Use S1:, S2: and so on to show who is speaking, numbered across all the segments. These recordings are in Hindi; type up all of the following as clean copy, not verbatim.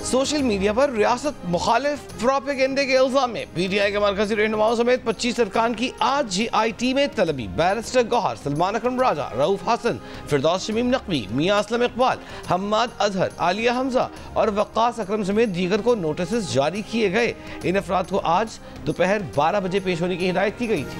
S1: सोशल मीडिया पर रियासत मुखालिफ प्रोपेगेंडे के इल्जाम में PTI के मरकजी रहनुमाओं समेत 25 अरकान की आज GIT में तलबी बैरिस्टर गौहर, सलमान अकरम राजा, रऊफ हसन, फिरदौस शमीम नकवी, मियां असलम इकबाल, हम्माद अजहर, आलिया हमजा और वक्कास अकरम समेत दीगर को नोटिस जारी किए गए। इन अफराद को आज दोपहर 12 बजे पेश होने की हिदायत की गई थी।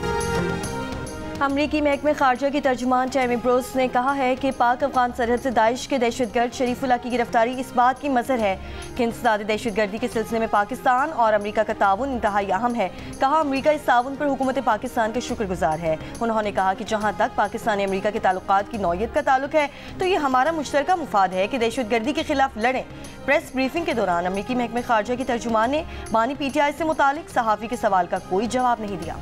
S2: अमरीकी महकमे खारजा की तर्जुमान टैमी ब्रोस ने कहा है कि पाक अफगान सरहद से दाइश के दहशतगर्द शरीफुल्लाह की गिरफ्तारी इस बात की मज़हर है कि इंसदादी दहशतगर्दी के सिलसिले में पाकिस्तान और अमरीका का ताउन इंतहाई अहम है। कहा अमरीका इस ताउन पर हुकूमत पाकिस्तान का शुक्रगुजार है। उन्होंने कहा कि जहाँ तक पाकिस्तान अमरीका के ताल्लुकात की नौयत का ताल्लुक है तो ये हमारा मुश्तरका मुफाद है कि दहशतगर्दी के खिलाफ लड़ें। प्रेस ब्रीफिंग के दौरान अमरीकी महकमे खारजा की तर्जुमान ने बानी PTI से मुतालिक सहाफ़ी के सवाल का कोई जवाब नहीं दिया।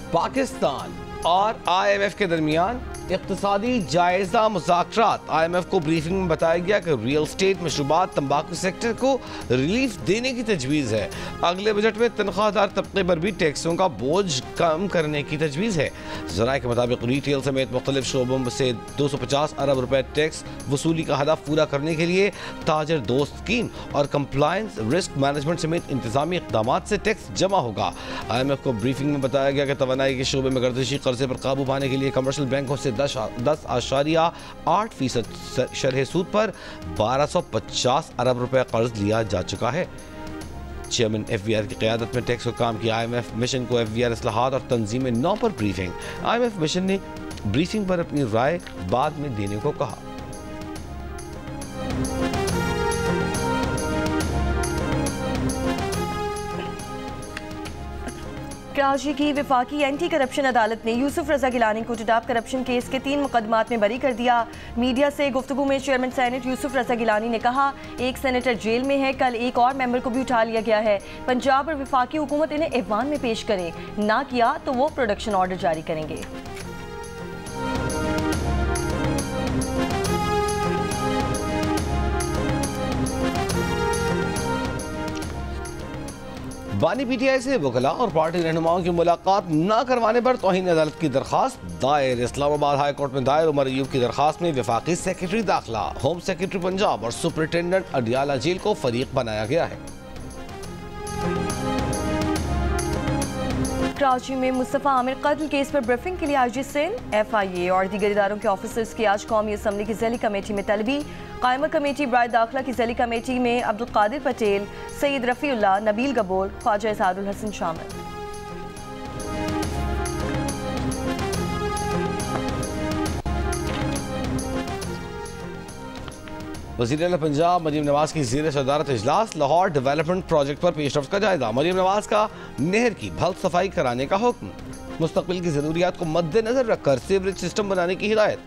S1: पाकिस्तान और IMF के दरमियान इक़्तिसादी जायज़ा मुज़ाकरात। IMF को ब्रीफिंग में बताया गया कि रियल स्टेट, मशरूबात, तंबाकू सेक्टर को रिलीफ देने की तजवीज़ है। अगले बजट में तनख्वाहदार तबके पर भी टैक्सों का बोझ कम करने की तजवीज़ है। ज़राए के मुताबिक रिटेल समेत मुख्तलिफ शोबों से 250 अरब रुपए टैक्स वसूली का हदफ पूरा करने के लिए ताजर दोस्त स्कीम और कंप्लायंस, रिस्क मैनेजमेंट समेत इंतजामी इक़दाम से टैक्स जमा होगा। IMF को ब्रीफिंग में बताया गया कि तवानाई के शोबे में गर्दिशी कर्जे पर काबू पाने के लिए कमर्शियल बैंकों से 10.8% शरह सूद पर 1250 अरब रुपए कर्ज लिया जा चुका है। चेयरमैन FVR की क़यादत में टैक्स हुकाम की IMF मिशन को FVR इस्लाहात और तंजीम 9 पर ब्रीफिंग। IMF मिशन ने ब्रीफिंग पर अपनी राय बाद में देने को कहा।
S2: कराची की विफाकी एंटी करप्शन अदालत ने यूसुफ रजा गिलानी को टिडाप करप्शन केस के 3 मुकदमात में बरी कर दिया। मीडिया से गुफ्तगू में चेयरमैन सेनेट यूसुफ रजा गिलानी ने कहा, एक सेनेटर जेल में है, कल एक और मेंबर को भी उठा लिया गया है। पंजाब और विफाकी हुकूमत इन्हें ऐवान में पेश करे, ना किया तो वो प्रोडक्शन ऑर्डर जारी करेंगे।
S1: बानी PTI से वकला और पार्टी रहनुमाओं की मुलाकात न करवाने पर तौहीन अदालत की दरखास्त दायर। इस्लामाबाद हाई कोर्ट में दायर उमर अयूब की दरखास्त में वफाकी सेक्रेटरी दाखिला, होम सेक्रेटरी पंजाब और सुपरिटेंडेंट अडियाला जेल को फरीक बनाया गया है।
S2: कराची में मुस्तफ़ा आमिर कत्ल केस पर ब्रीफिंग के लिए IG सिंध, FIA और दीगर इदारों के ऑफिसर्स की आज कौमी असम्बली की ज़ैली कमेटी में तलबी। कायमा कमेटी बराए दाखिला की ज़ैली कमेटी में अब्दुल कादिर पटेल, सैयद रफ़ीउल्लाह, नबील गबोर, ख्वाजा इसादुल हसन शामिल।
S1: वज़ीर-ए-आला पंजाब मरीम नवाज की ज़ेर सदारत इजलास, लाहौर डेवलपमेंट प्रोजेक्ट पर पेशरफ्त का जायजा। मरीम नवाज का नहर की भल सफाई कराने का हुक्म, मुस्तकबिल की ज़रूरियात को मद्देनजर रखकर सीवरेज सिस्टम बनाने की हिदायत।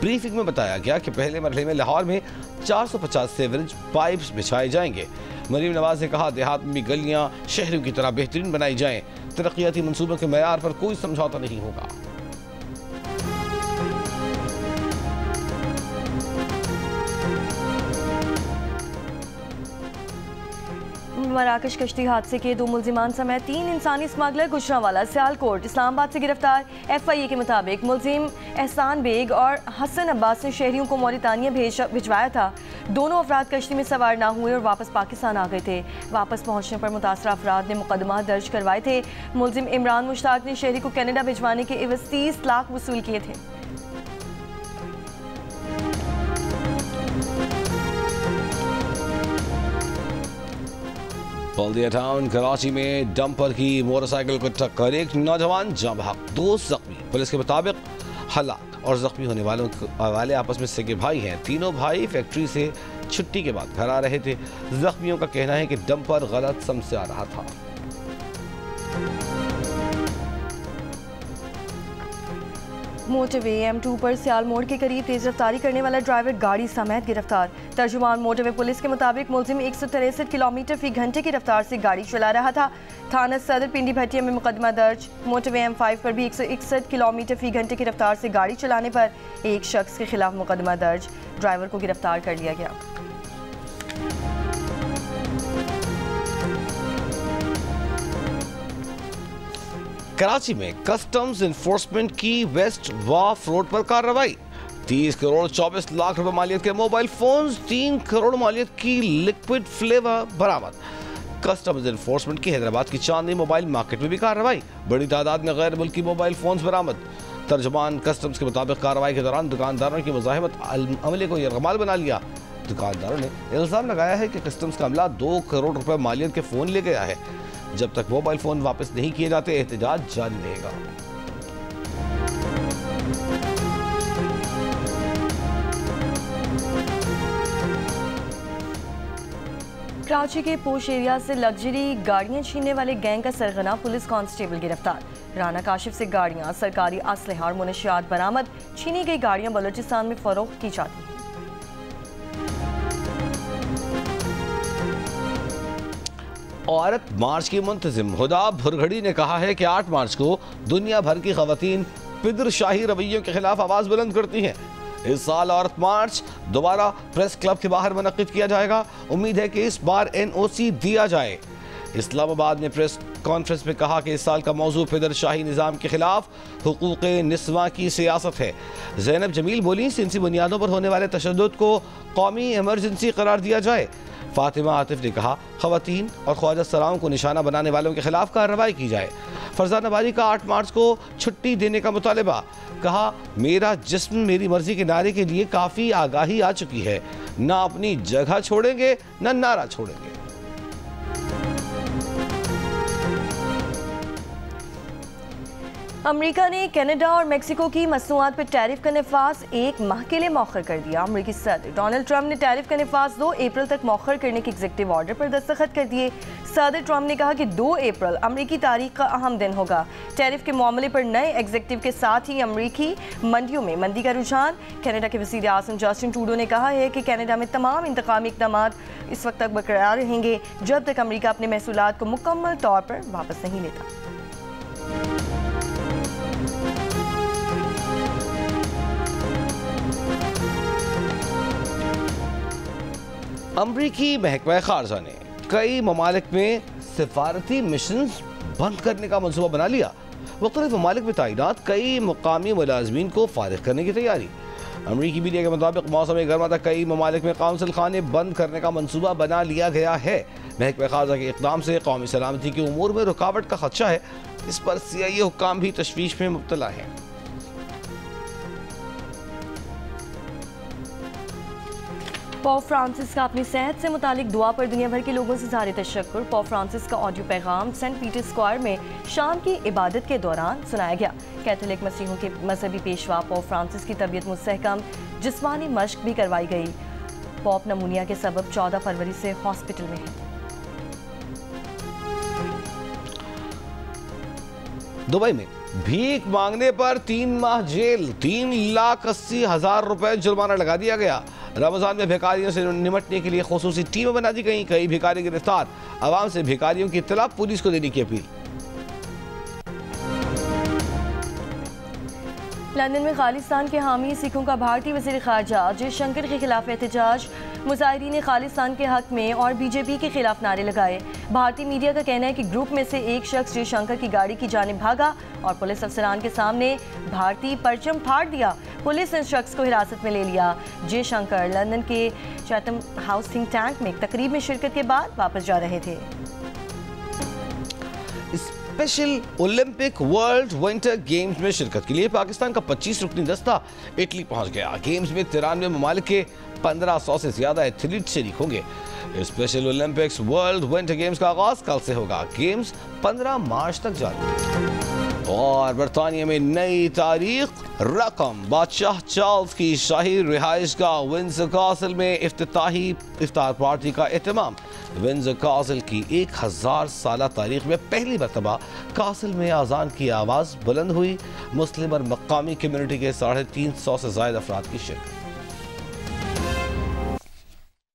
S1: ब्रीफिंग में बताया गया कि पहले मरहले में लाहौर में 450 सीवरेज पाइप्स बिछाए जाएंगे। मरीम नवाज ने कहा, देहात में भी गलियाँ शहरों की तरह बेहतरीन बनाई जाएँ, तरक्याती मनसूबों के मयार पर कोई समझौता नहीं होगा।
S2: मराकश कश्ती हादसे के 2 मुल्जिमान समेत 3 इंसानी स्मगलर गुजरांवाला सियालकोट इस्लामाबाद से गिरफ्तार। FIA के मुताबिक मुल्जिम एहसान बेग और हसन अब्बास ने शहरियों को मौरितानिया भिजवाया था। दोनों अफराद कश्ती में सवार ना हुए और वापस पाकिस्तान आ गए थे। वापस पहुंचने पर मुतासरा अफराद ने मुकदमा दर्ज करवाए थे। मुल्जिम इमरान मुश्ताक ने शहरी को कनाडा भिजवाने के एवज 30 लाख वसूल किए थे।
S1: बल्दिया टाउन कराची में डंपर की मोटरसाइकिल को टक्कर, एक नौजवान जाँ बहक, 2 जख्मी। पुलिस के मुताबिक हलाक और जख्मी होने वाले आपस में सगे भाई हैं। तीनों भाई फैक्ट्री से छुट्टी के बाद घर आ रहे थे। जख्मियों का कहना है कि डंपर गलत सम से आ रहा था।
S2: मोटरवे M2 पर सियाल मोड़ के करीब तेज रफ्तारी करने वाला ड्राइवर गाड़ी समेत गिरफ्तार। तर्जुमान मोटरवे पुलिस के मुताबिक मुलजिम 163 किलोमीटर फी घंटे की रफ्तार से गाड़ी चला रहा था। थाना सदर पिंडी भटिया में मुकदमा दर्ज। मोटरवे M5 पर भी 161 किलोमीटर फी घंटे की रफ्तार से गाड़ी चलाने पर एक शख्स के खिलाफ मुकदमा दर्ज। ड्राइवर को गिरफ्तार कर लिया गया।
S1: कराची में कस्टम्स इन्फोर्समेंट की वेस्ट वाफ रोड पर कार्रवाई। 30 करोड़ 24 लाख रुपए मालियत के मोबाइल फोन्स, 3 करोड़ मालियत की लिक्विड फ्लेवर बरामद। कस्टम्स इन्फोर्समेंट की हैदराबाद की चांदनी मोबाइल मार्केट में भी कार्रवाई। बड़ी तादाद में गैर मुल्की मोबाइल फोन्स बरामद। तर्जमान कस्टम्स के मुताबिक कार्रवाई के दौरान दुकानदारों की मुजाहिमत अमले को यरगमाल बना लिया। दुकानदारों ने इल्जाम लगाया है कि कस्टम्स का अमला 2 करोड़ रुपए मालियत के फोन ले गया है। जब तक मोबाइल फोन वापस नहीं किए जाते एहतजाज जारी रहेगा।
S2: कराची के पोश एरिया से लग्जरी गाड़ियां छीनने वाले गैंग का सरगना पुलिस कांस्टेबल गिरफ्तार। राना काशिफ से गाड़ियां, सरकारी असलहा और मुनशियात बरामद। छीनी गई गाड़ियां बलोचिस्तान में फरोख्त की जाती हैं।
S1: औरत मार्च की मुंतजिम हुदा भुरघड़ी ने कहा है कि 8 मार्च को दुनिया भर की खवातीन पिदरशाही रवैयों के खिलाफ आवाज बुलंद करती हैं। इस साल औरत मार्च दोबारा प्रेस क्लब के बाहर मुनक्किद किया जाएगा। उम्मीद है कि इस बार NOC दिया जाए। इस्लामाबाद में प्रेस कॉन्फ्रेंस में कहा कि इस साल का मौजू फिदरशाही निज़ाम के खिलाफ हुकूक़ निस्वा की सियासत है। ज़ैनब जमील बोली, सिंसी बुनियादों पर होने वाले तशद्दुद को कौमी इमरजेंसी करार दिया जाए। फातिमा आतिफ ने कहा, ख़वातीन और ख्वाजा सलाम को निशाना बनाने वालों के खिलाफ कार्रवाई की जाए। फरजान नवारी का 8 मार्च को छुट्टी देने का मुतालबा। कहा, मेरा जिस्म मेरी मर्जी के नारे के लिए काफ़ी आगाही आ चुकी है। ना अपनी जगह छोड़ेंगे न नारा छोड़ेंगे।
S2: अमेरिका ने कनाडा और मेक्सिको की मसनूआत पर टैरिफ का नफाज 1 माह के लिए मौखर कर दिया। अमेरिकी सदर डोनाल्ड ट्रंप ने टैरिफ का नफाज 2 अप्रैल तक मौखर करने के एग्जीक्यूटिव ऑर्डर पर दस्तखत कर दिए। सदर ट्रंप ने कहा कि 2 अप्रैल अमेरिकी तारीख का अहम दिन होगा। टैरिफ के मामले पर नए एग्जीक्यूटिव के साथ ही अमेरिकी मंडियों में मंदी का रुझान। कनाडा के वज़ीर आज़म जस्टिन ट्रूडो ने कहा है कि कनाडा में तमाम इंतकामी इक़दाम इस वक्त तक बरकरार रहेंगे जब तक अमेरिका अपने महसूलात को मुकम्मल तौर पर वापस नहीं लेता।
S1: अमरीकी महकमा खारजा ने कई ममालिक में सिफारती मिशन बंद करने का मनसूबा बना लिया। मुख्तलिफ ममालिक में तैनात कई मुकामी मुलाजमीन को फारिग करने की तैयारी। अमरीकी मीडिया के मुताबिक मौसम गर्मा तक कई ममालिक में कौंसल खाने बंद करने का मनसूबा बना लिया गया है। महकमा खारजा के इक़दाम से कौमी सलामती के उमूर में रुकावट का खदशा है। इस पर CIA हुक्काम भी तशवीश में मुब्तला है।
S2: पोप फ्रांसिस का अपनी सेहत से मुतालिक दुआ पर दुनिया भर के लोगों से ज़ाहिर तशक्कुर। पोप फ्रांसिस का ऑडियो पैगाम सेंट पीटर स्क्वायर में शाम की इबादत के दौरान सुनाया गया। कैथोलिक मसीहों के मजहबी पेशवा पोप फ्रांसिस की तबीयत मुस्तहकम, जिस्मानी मश्क भी करवाई गई। पोप नमूनिया के सबब 14 फरवरी से हॉस्पिटल में है।
S1: दुबई में भीख मांगने पर 3 माह जेल, 3,80,000 रुपए जुर्माना लगा दिया गया। रमजान में भिखारियों से निपटने के लिए खुसूसी टीमें बना दी गई। कई भिखारी गिरफ्तार। आवाम से भिखारियों की इत्तला पुलिस को देने की अपील।
S2: लंदन में खालिस्तान के हामी सिखों का भारतीय वज़ीर ख़ारजा जयशंकर के खिलाफ एहतजाज। मुजाहिरीन ने खालिस्तान के हक में और BJP के खिलाफ नारे लगाए। भारतीय मीडिया का कहना है कि ग्रुप में से एक शख्स जयशंकर की गाड़ी की जानिब भागा और पुलिस अफसरान के सामने भारतीय परचम फाड़ दिया। पुलिस ने इस शख्स को हिरासत में ले लिया। जयशंकर लंदन के चैथम हाउस थिंक टैंक में एक तकरीब में शिरकत के बाद वापस जा रहे थे।
S1: Special Olympic world winter games में शिरकत के लिए पाकिस्तान का 25 रुकनी दस्ता इटली पहुंच गया। गेम्स में 93 ममालिक के 1500 से ज्यादा एथलीट शरीक होंगे। Special Olympics world winter games का आगाज कल से होगा। गेम्स 15 मार्च तक जारी। और बरतानिया में नई तारीख रकम, बादशाह चार्ल्स की शाही रिहाइश गाह विंडसर कासल में इफ्तिताही इफ्तार पार्टी का एहतमाम। विंडसर कासल की 1000 साला तारीख में पहली मरतबा कासल में आज़ान की आवाज़ बुलंद हुई। मुस्लिम और मकामी कम्युनिटी के 350 से ज़ायद अफराद की शिरकत।